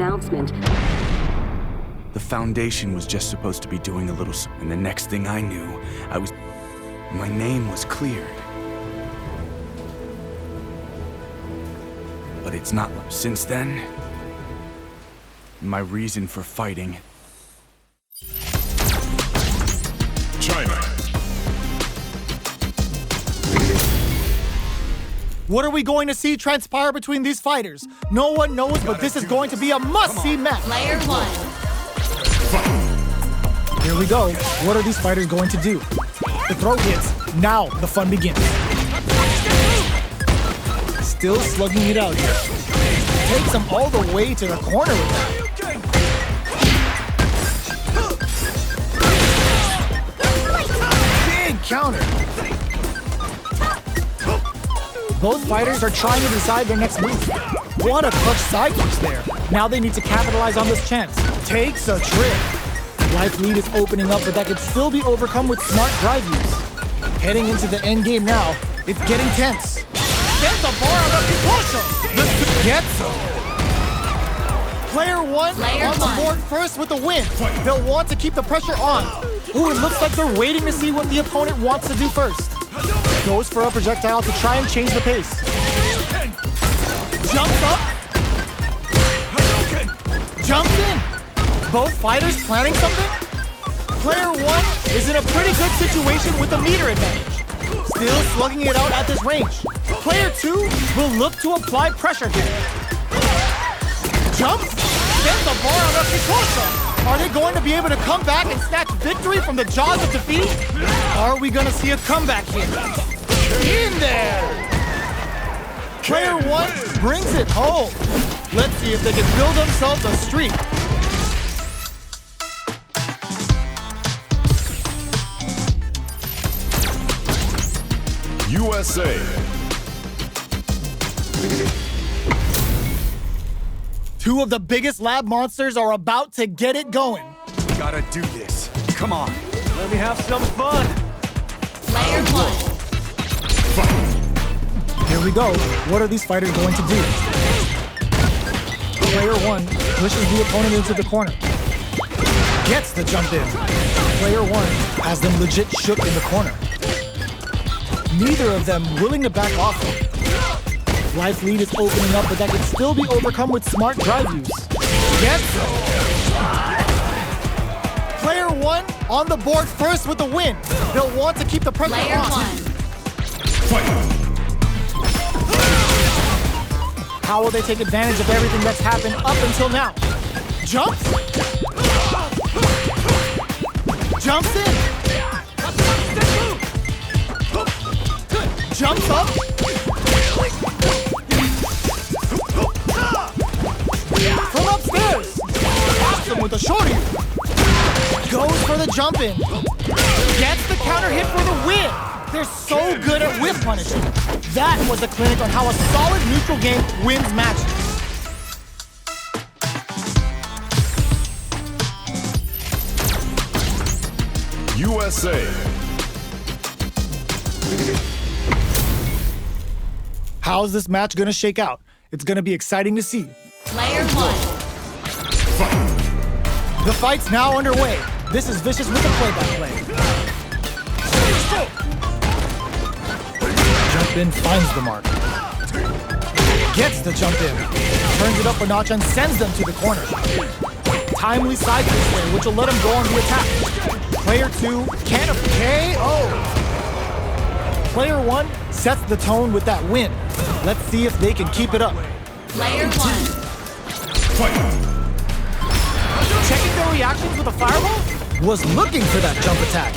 announcement. The Foundation was just supposed to be doing a little, and the next thing I knew, my name was cleared. But it's not. Since then, my reason for fighting. China. What are we going to see transpire between these fighters? No one knows, but this is going to be a must-see match. Player one. Here we go. What are these fighters going to do? The throw hits. Now the fun begins. Still slugging it out here. Takes him all the way to the corner with that. Big counter. Both fighters are trying to decide their next move. What a clutch side punch there. Now they need to capitalize on this chance. Takes a trip. Life lead is opening up, but that could still be overcome with smart drive use. Heading into the end game now, it's getting tense. Get the bar on the Picosho! Gets him! Player one on the board first with the win. They'll want to keep the pressure on. Ooh, it looks like they're waiting to see what the opponent wants to do first. Goes for a projectile to try and change the pace. Jumps up. Jumps in. Both fighters planning something? Player one is in a pretty good situation with the meter advantage. Still slugging it out at this range. Player two will look to apply pressure here. Jumps. Then the bar on the Picosho. Are they going to be able to come back and snatch victory from the jaws of defeat? Are we going to see a comeback here? In there! Player one brings it home. Let's see if they can build themselves a streak. USA. Two of the biggest lab monsters are about to get it going. We gotta do this. Come on. Let me have some fun. Player one. Here we go. What are these fighters going to do? Player one pushes the opponent into the corner. Gets the jump in. Player one has them legit shook in the corner. Neither of them willing to back off. Life lead is opening up, but that can still be overcome with smart drive use. Gets it. Player one on the board first with the win. They'll want to keep the pressure Player on. one. How will they take advantage of everything that's happened up until now? Jumps. Jumps in. Jumps up. From upstairs. Pops him with a shorty. Goes for the jump in. Gets the counter hit for the win. They're so good at whiff punishing. That was a clinic on how a solid neutral game wins matches. USA. How's this match gonna shake out? It's gonna be exciting to see. Player one. The fight's now underway. This is Vicious with the play-by-play. Jump in finds the mark. Gets the jump in. Turns it up a notch and sends them to the corner. Timely side kick there, which will let him go on the attack. Player two can't KO. Player one sets the tone with that win. Let's see if they can keep it up. Player one. Checking their reactions with a fireball? Was looking for that jump attack.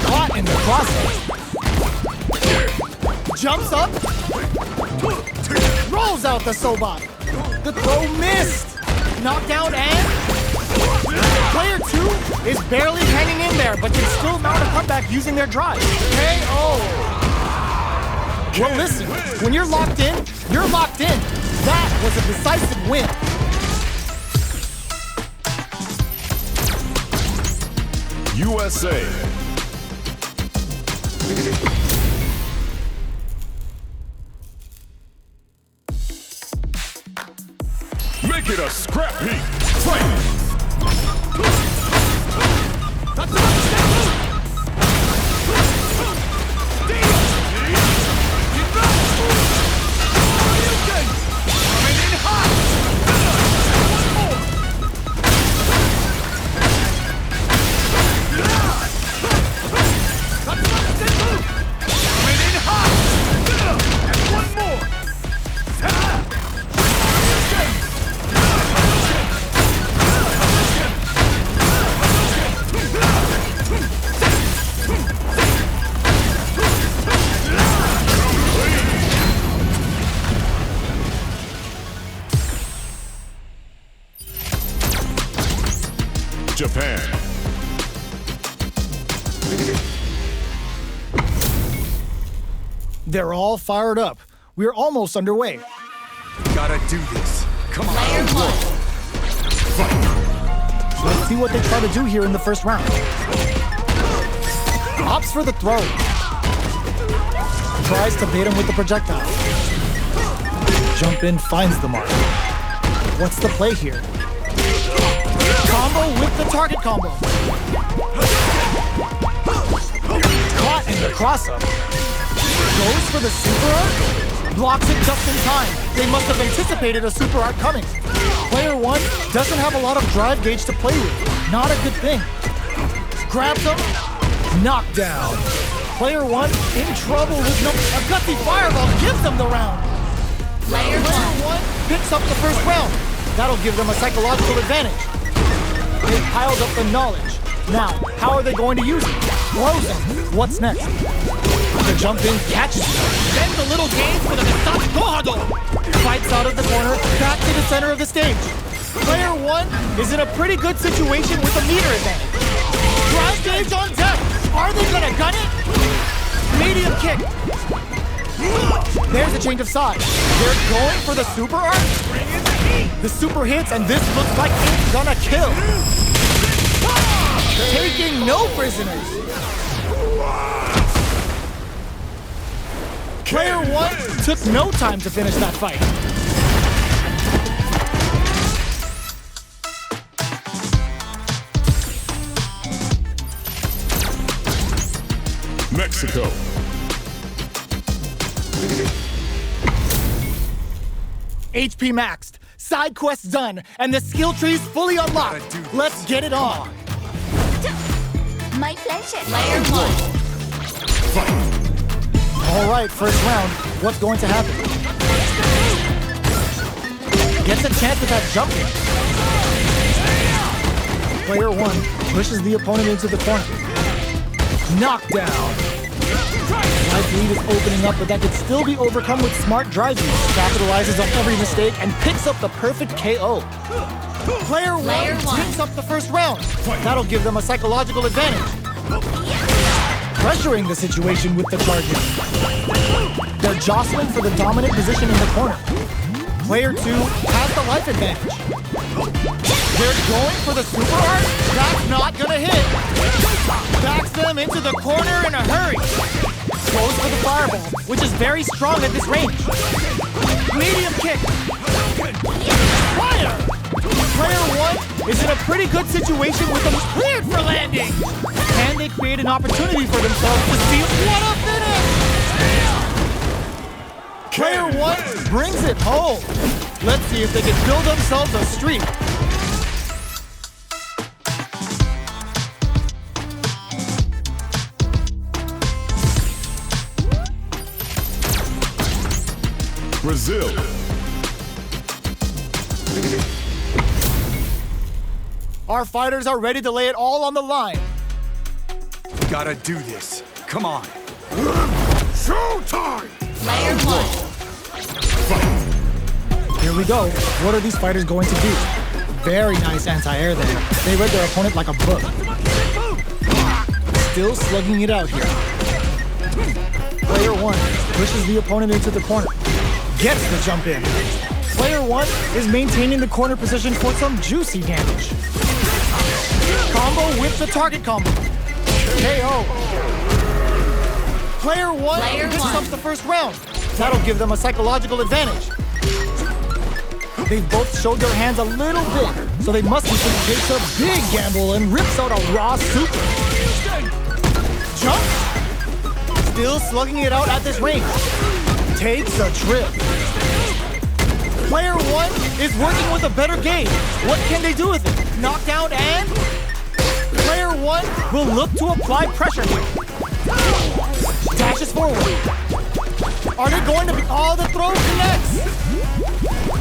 Caught in the crosshair. Jumps up. Rolls out the Sobot. The throw missed. Knockdown and... Player two is barely hanging in there, but can still mount a comeback using their drive. KO. Well, listen, when you're locked in, you're locked in. That was a decisive win. USA. it a scrap heap. Fight! Japan. They're all fired up. We're almost underway. Gotta do this. Come on. Player one. Let's see what they try to do here in the first round. Opts for the throw. Tries to bait him with the projectile. Jump in, finds the mark. What's the play here? Combo with the target combo. Caught in the cross-up. Goes for the super art. Blocks it just in time. They must have anticipated a super art coming. Player one doesn't have a lot of drive gauge to play with. Not a good thing. Grabs him. Knockdown. Player one in trouble with a gutsy fireball gives them the round. Player one. Picks up the first round. That'll give them a psychological advantage. They piled up the knowledge. Now, how are they going to use it? Throws them. What's next? The jump in catches him. Then the little game for the Misatsuko. Fights out of the corner, back to the center of the stage. Player one is in a pretty good situation with a meter advantage. Drive gauge on deck. Are they gonna gun it? Medium kick. There's a change of sides. They're going for the super art. The super hits, and this looks like it's gonna kill. Taking no prisoners. Player one took no time to finish that fight. Mexico. HP maxed, side quests done, and the skill tree's fully unlocked. Let's get it on. My pleasure. Player one. All right, first round. What's going to happen? Gets a chance at that jump in. Player one pushes the opponent into the corner. Knockdown. Life lead is opening up, but that could still be overcome with smart driving. Capitalizes on every mistake and picks up the perfect KO. Player one picks up the first round. That'll give them a psychological advantage. Pressuring the situation with the charges. They're jostling for the dominant position in the corner. Player two has the life advantage. They're going for the super art. That's not gonna hit. Backs them into the corner in a hurry. Goes for the fireball, which is very strong at this range. Medium kick. Fire! Player one is in a pretty good situation with them cleared for landing. And they create an opportunity for themselves to see what a finish! Player one brings it home. Let's see if they can build themselves a streak. Brazil. Our fighters are ready to lay it all on the line. Gotta do this. Come on. Showtime! Player one. Here we go. What are these fighters going to do? Very nice anti-air there. They read their opponent like a book. Still slugging it out here. Player one pushes the opponent into the corner. Gets the jump in. Player one is maintaining the corner position for some juicy damage. Combo with the target combo. KO. Player one picks up the first round. That'll give them a psychological advantage. They've both showed their hands a little bit, so they must be thinking takes a big gamble and rips out a raw super. Jump! Still slugging it out at this range. Takes a trip. Player one is working with a better game. What can they do with it? Knockdown and... Player one will look to apply pressure here. Dashes forward. Are they going to be... Oh, the throw connects.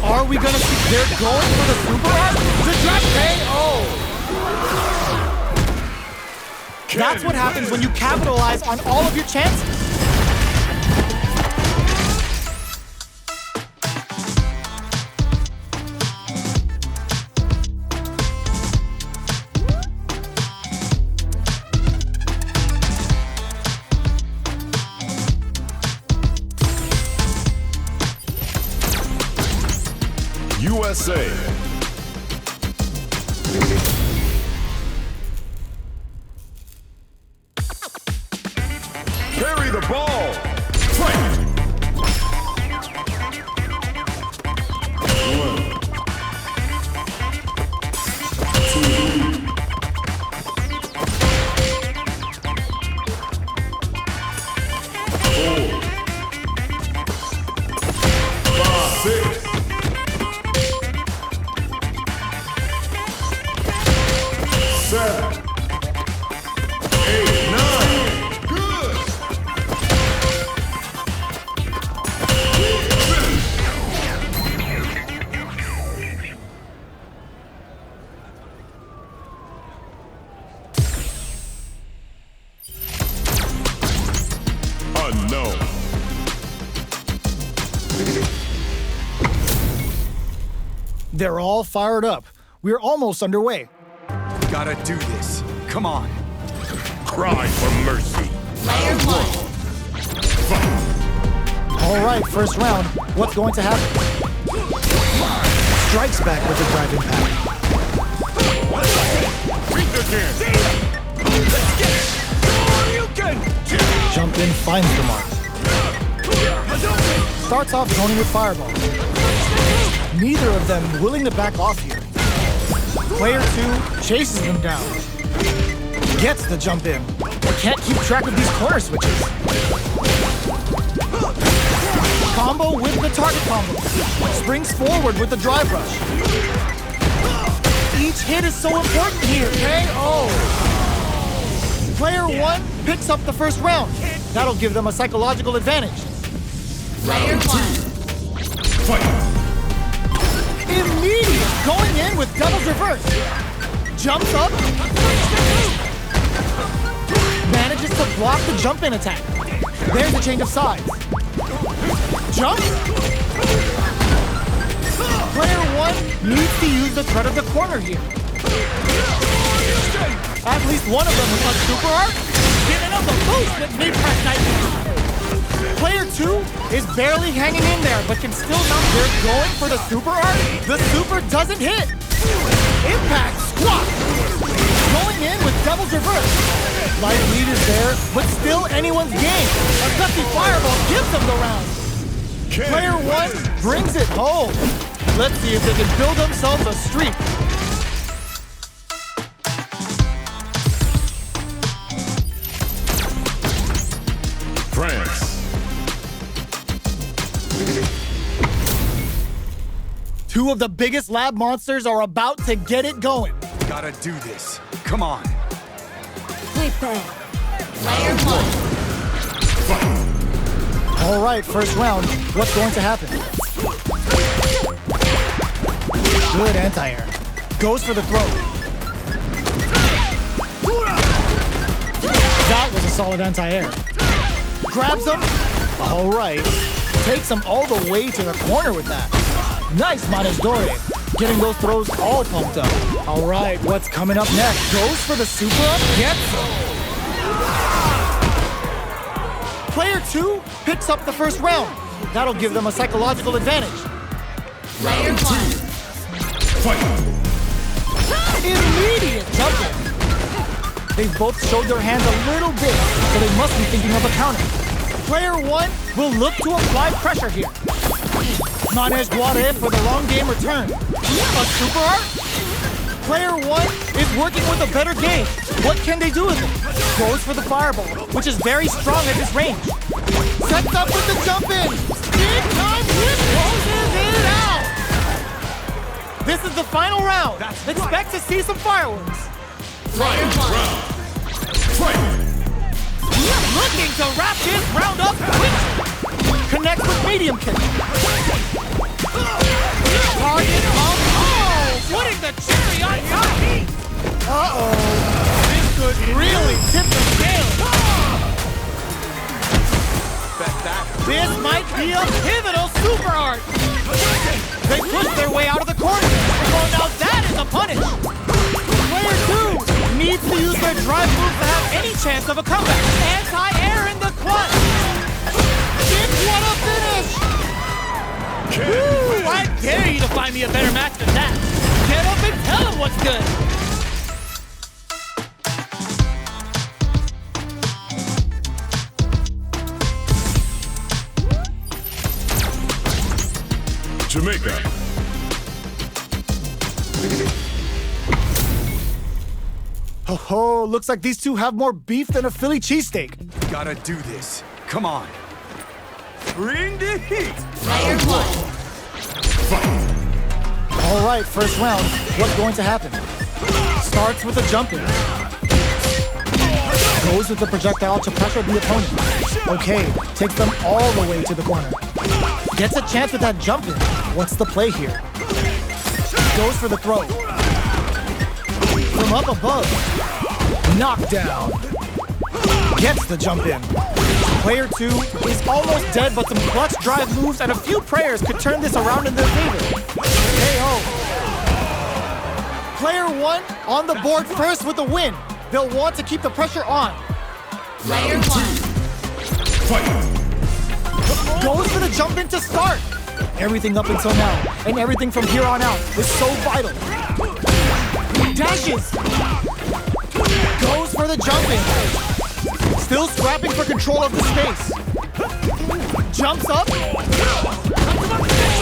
Are we going to see... They're going for the super art? The drop KO. That's what happens when you capitalize on all of your chances. USA. Carry the ball. Fight. 7, 8, 9. Good. Unknown. They're all fired up. We're almost underway. Gotta do this. Come on. Cry for mercy. Player one. All right, first round. What's going to happen? Strikes back with a drive impact. Beat again. Let's get it! You can! Jump in finds the mark. Starts off zoning with fireball. Neither of them willing to back off here. Player two chases them down. Gets the jump in, but can't keep track of these corner switches. Combo with the target combo. Springs forward with the drive rush. Each hit is so important here, KO. Player one picks up the first round. That'll give them a psychological advantage. Player one. Fight. Immediate going in with devil's reverse. Jumps up. Manages to block the jump in attack. There's a change of sides. Jump. Player one needs to use the threat of the corner here. At least one of them will touch super art. Giving up a boost with mid-press nightmare. Player two is barely hanging in there, but can still not. They're going for the super art. The super doesn't hit. Impact squat. Going in with devil's reverse. Light lead is there, but still anyone's game. A gutsy fireball gives them the round. Player one brings it home. Let's see if they can build themselves a streak. France. Two of the biggest lab monsters are about to get it going. Gotta do this. Come on. Player one. All right, first round. What's going to happen? Good anti-air. Goes for the throw. That was a solid anti-air. Grabs him. All right. Takes him all the way to the corner with that. Nice, Manes Dore. Getting those throws all pumped up. All right, what's coming up next? Goes for the super up. Gets him. Player two picks up the first round. That'll give them a psychological advantage. Player one. Fight. Immediate jump in. They've both showed their hands a little bit, so they must be thinking of a counter. Player one will look to apply pressure here. Managed water for the long game return. A super art? Player 1 is working with a better game. What can they do with it? Goes for the fireball, which is very strong at this range. Sets up with the jump in. Big time hit, closes it out. This is the final round. Expect to see some fireworks. Player 1. Fight! Looking to wrap this round up quickly. Connects with medium kick. Target on. Oh, putting the cherry on top. Uh-oh. This could really tip the scale. This might be a pivotal super art. They push their way out of the corner. Oh, now that is a punish. Player 2 needs to use their drive move to have any chance of a comeback. Anti-air in the clutch. What a finish! Woo, I dare you to find me a better match than that. Get up and tell him what's good. Jamaica. Oh, looks like these two have more beef than a Philly cheesesteak. Gotta do this. Come on. Bring the heat. Player 1. All right, first round. What's going to happen? Starts with a jump in. Goes with the projectile to pressure the opponent. Okay, takes them all the way to the corner. Gets a chance with that jump in. What's the play here? Goes for the throw. From up above. Knockdown. Gets the jump in. Player 2 is almost dead, but some clutch drive moves and a few prayers could turn this around in their favor. KO. Player 1 on the board first with the win. They'll want to keep the pressure on. Player 1. Fight! Goes for the jump in to start. Everything up until now, and everything from here on out is so vital. Dashes. Goes for the jump in. Still scrapping for control of the space. Jumps up.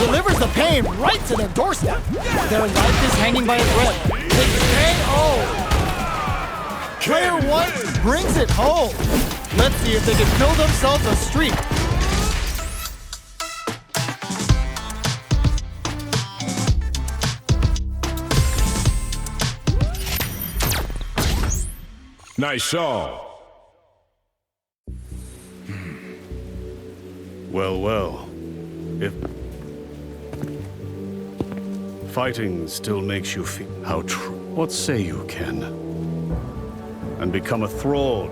Delivers the pain right to their doorstep. Their life is hanging by a thread. KO. Player 1 brings it home. Let's see if they can build themselves a streak. Nice shot. Well, if fighting still makes you feel how true, what say you, Ken? And become a thrall.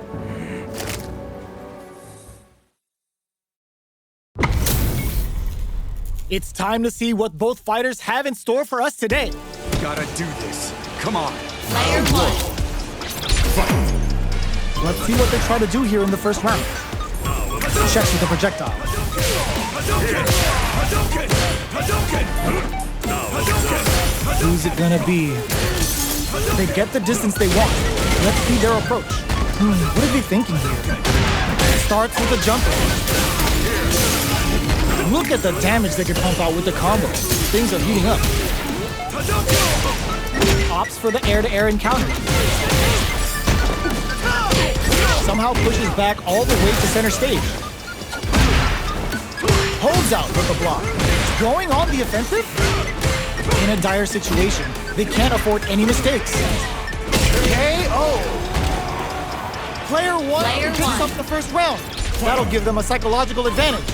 It's time to see what both fighters have in store for us today. Gotta do this. Come on. Player 1. Let's see what they try to do here in the first round. Checks with the projectile. Who's it gonna be? They get the distance they want. Let's see their approach. What are they thinking here? Starts with a jump in. Look at the damage they can pump out with the combo. Things are heating up. Opts for the air-to-air encounter. Somehow pushes back all the way to center stage. Holds out with the block. Going on the offensive? In a dire situation, they can't afford any mistakes. KO! Player 1 picks up the first round. That'll give them a psychological advantage.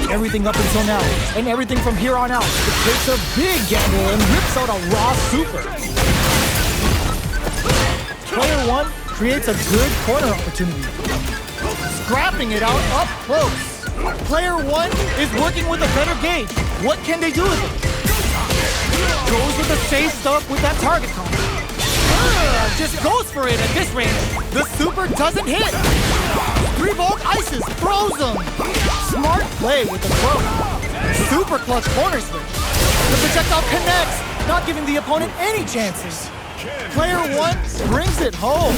Everything up until now, and everything from here on out, it takes a big gamble and rips out a raw super. Player 1 creates a good corner opportunity. Scrapping it out up close. Player 1 is working with a better gauge. What can they do with it? Goes with the safe stuff with that target combo. Just goes for it at this range. The super doesn't hit. 3-volt ices, throws them. Smart play with the throw. Super clutch corner switch. The projectile connects, not giving the opponent any chances. Player 1 brings it home.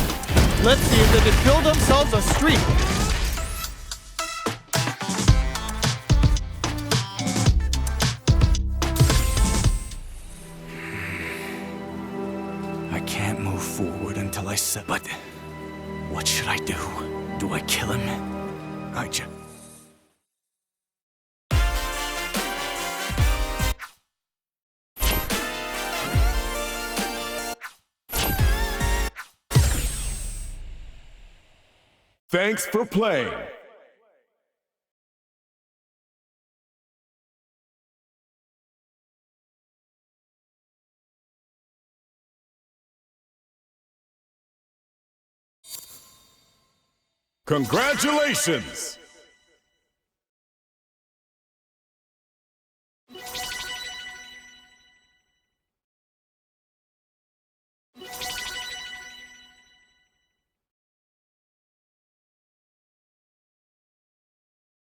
Let's see if they can build themselves a streak. I said. But what should I do? Do I kill him? I just... Thanks for playing. Congratulations!